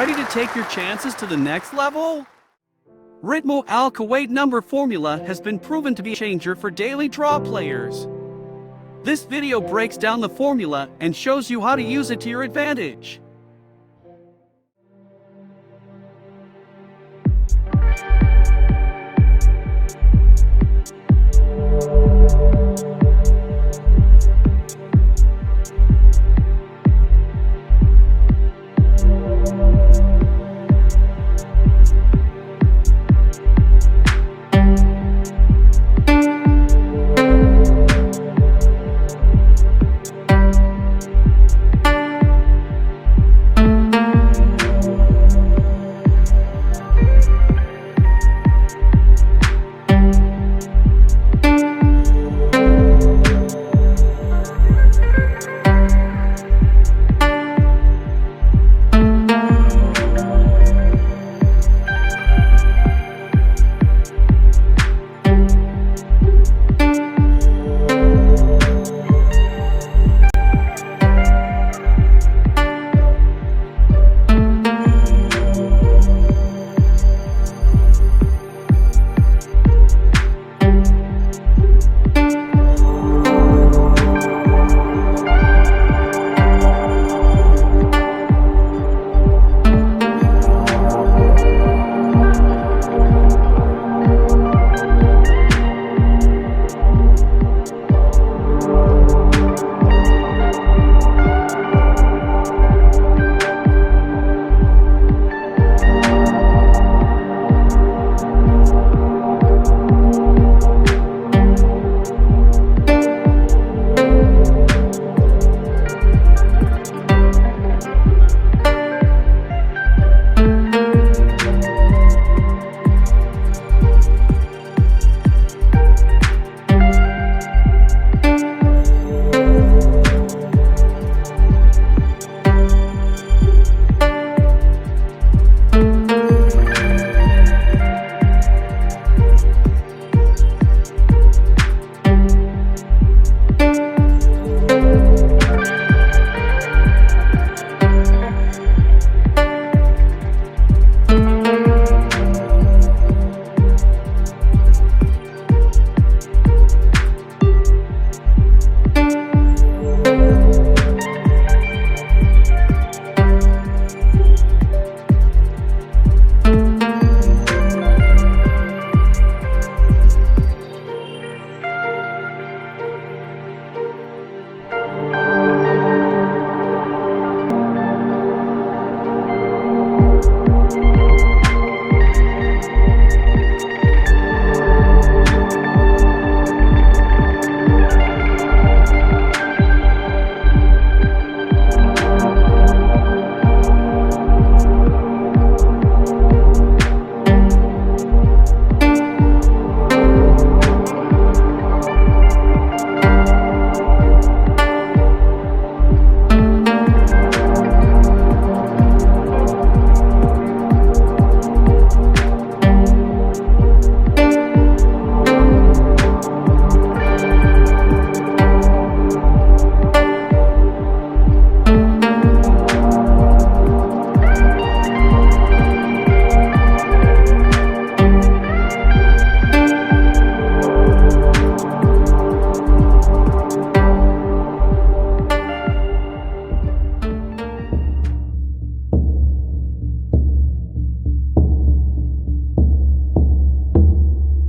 Ready to take your chances to the next level? Ritmu al Kuwait number formula has been proven to be a changer for daily draw players. This video breaks down the formula and shows you how to use it to your advantage.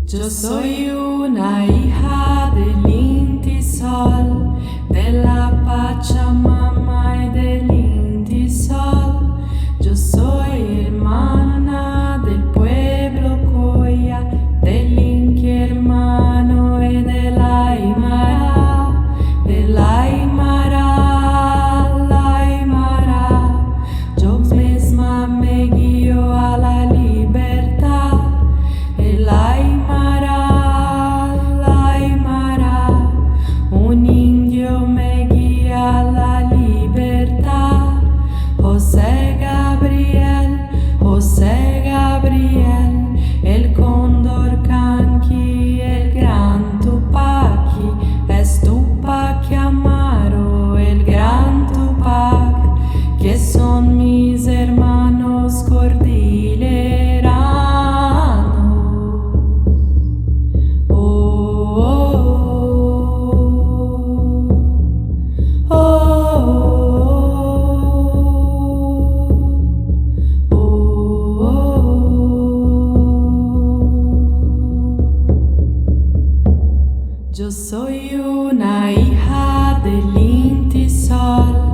Yo soy una hija del Inti Sol, de la Pachamama y del Inti Sol. Yo soy hermana del pueblo Coya, del Inti hermano y de la Aymara, de la Aymara, la Aymara. Yo misma me guío a la libertad, el Aymara, la Aymara. Un indio me guía a la libertad. Yo soy una hija del Inti Sol.